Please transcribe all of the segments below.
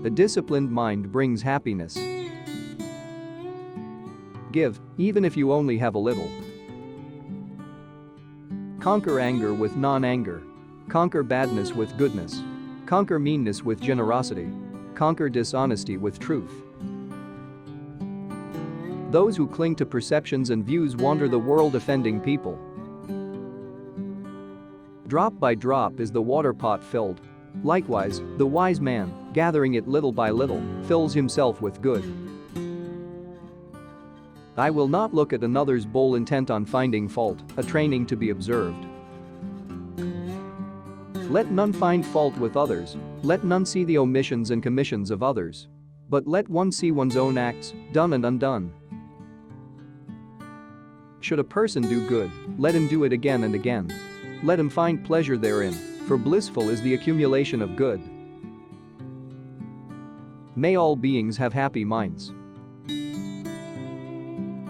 A disciplined mind brings happiness. Give, even if you only have a little. Conquer anger with non-anger. Conquer badness with goodness. Conquer meanness with generosity. Conquer dishonesty with truth. Those who cling to perceptions and views wander the world offending people. Drop by drop is the water pot filled. Likewise, the wise man, gathering it little by little, fills himself with good. I will not look at another's bowl intent on finding fault, a training to be observed. Let none find fault with others, let none see the omissions and commissions of others. But let one see one's own acts, done and undone. Should a person do good, let him do it again and again. Let him find pleasure therein, for blissful is the accumulation of good. May all beings have happy minds.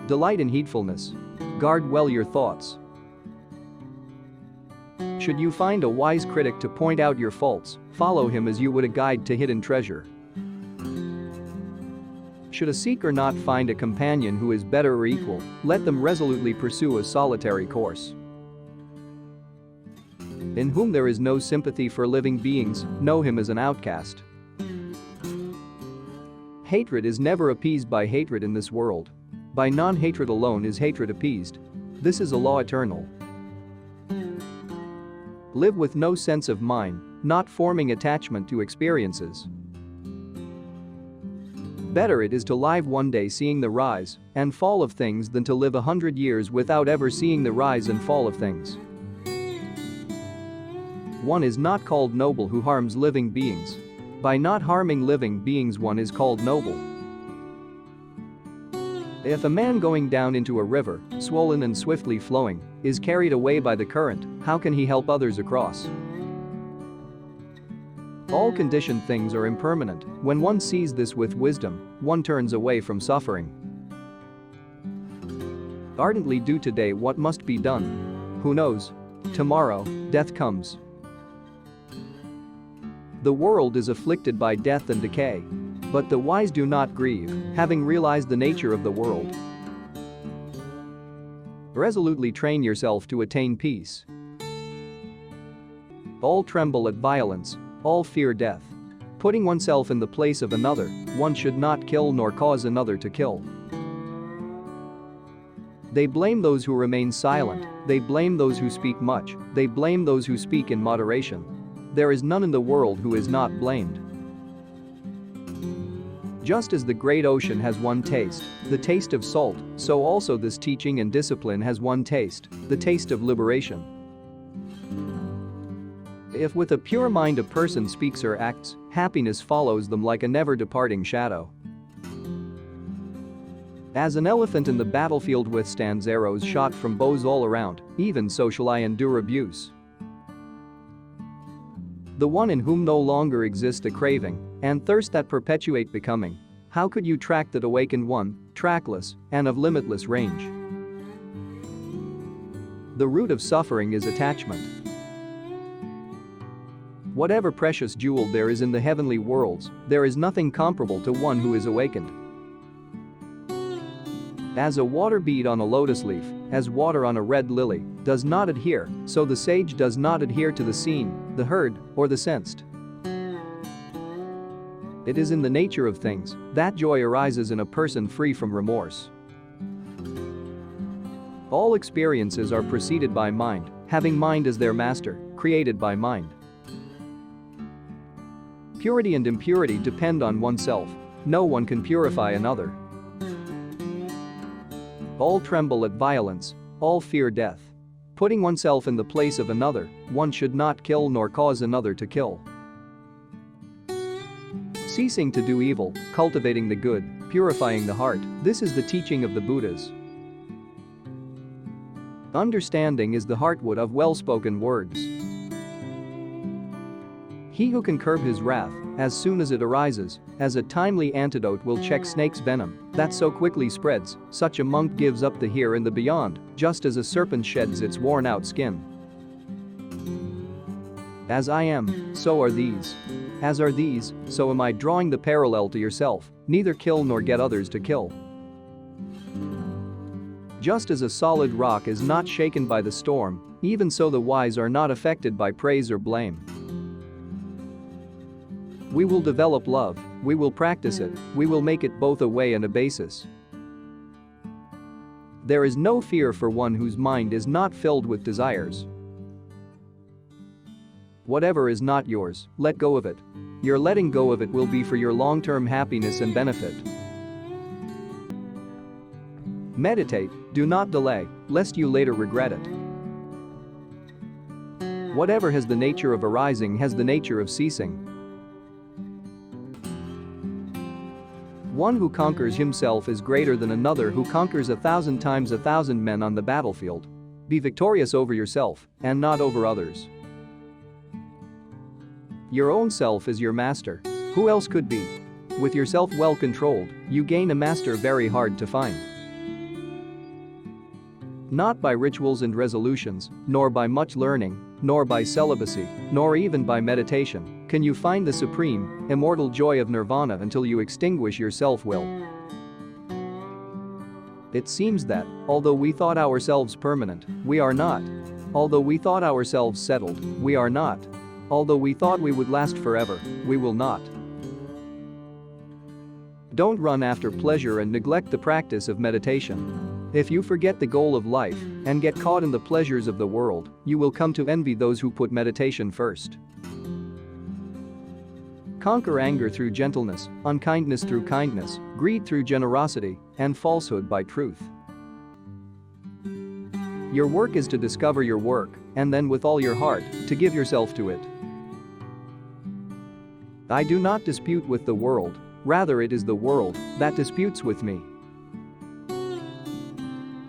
Delight in heedfulness. Guard well your thoughts. Should you find a wise critic to point out your faults, follow him as you would a guide to hidden treasure. Should a seeker not find a companion who is better or equal, let them resolutely pursue a solitary course. In whom there is no sympathy for living beings, know him as an outcast. Hatred is never appeased by hatred in this world. By non-hatred alone is hatred appeased. This is a law eternal. Live with no sense of mine, not forming attachment to experiences. Better it is to live one day seeing the rise and fall of things than to live 100 years without ever seeing the rise and fall of things. One is not called noble who harms living beings. By not harming living beings one is called noble. If a man going down into a river, swollen and swiftly flowing, is carried away by the current, how can he help others across? All conditioned things are impermanent. When one sees this with wisdom, one turns away from suffering. Ardently do today what must be done. Who knows? Tomorrow, death comes. The world is afflicted by death and decay. But the wise do not grieve, having realized the nature of the world. Resolutely train yourself to attain peace. All tremble at violence, all fear death. Putting oneself in the place of another, one should not kill nor cause another to kill. They blame those who remain silent, they blame those who speak much, they blame those who speak in moderation. There is none in the world who is not blamed. Just as the great ocean has one taste, the taste of salt, so also this teaching and discipline has one taste, the taste of liberation. If with a pure mind a person speaks or acts, happiness follows them like a never-departing shadow. As an elephant in the battlefield withstands arrows shot from bows all around, even so shall I endure abuse. The one in whom no longer exists a craving and thirst that perpetuate becoming. How could you track that awakened one, trackless and of limitless range? The root of suffering is attachment. Whatever precious jewel there is in the heavenly worlds, there is nothing comparable to one who is awakened. As a water bead on a lotus leaf, as water on a red lily, does not adhere, so the sage does not adhere to the seen, the heard, or the sensed. It is in the nature of things that joy arises in a person free from remorse. All experiences are preceded by mind, having mind as their master, created by mind. Purity and impurity depend on oneself. No one can purify another. All tremble at violence, all fear death. Putting oneself in the place of another, one should not kill nor cause another to kill. Ceasing to do evil, cultivating the good, purifying the heart, this is the teaching of the Buddhas. Understanding is the heartwood of well-spoken words. He who can curb his wrath, as soon as it arises, as a timely antidote will check snake's venom, that so quickly spreads, such a monk gives up the here and the beyond, just as a serpent sheds its worn-out skin. As I am, so are these. As are these, so am I, drawing the parallel to yourself. Neither kill nor get others to kill. Just as a solid rock is not shaken by the storm, even so the wise are not affected by praise or blame. We will develop love, we will practice it, we will make it both a way and a basis. There is no fear for one whose mind is not filled with desires. Whatever is not yours, let go of it. Your letting go of it will be for your long-term happiness and benefit. Meditate, do not delay, lest you later regret it. Whatever has the nature of arising has the nature of ceasing. One who conquers himself is greater than another who conquers 1,000 times 1,000 men on the battlefield. Be victorious over yourself, and not over others. Your own self is your master. Who else could be? With yourself well controlled, you gain a master very hard to find. Not by rituals and resolutions, nor by much learning, nor by celibacy, nor even by meditation, can you find the supreme, immortal joy of nirvana until you extinguish your self-will. It seems that, although we thought ourselves permanent, we are not. Although we thought ourselves settled, we are not. Although we thought we would last forever, we will not. Don't run after pleasure and neglect the practice of meditation. If you forget the goal of life and get caught in the pleasures of the world, you will come to envy those who put meditation first. Conquer anger through gentleness, unkindness through kindness, greed through generosity, and falsehood by truth. Your work is to discover your work, and then with all your heart, to give yourself to it. I do not dispute with the world, rather it is the world that disputes with me.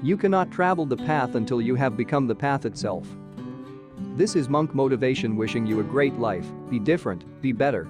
You cannot travel the path until you have become the path itself. This is Monk Motivation wishing you a great life, be different, be better.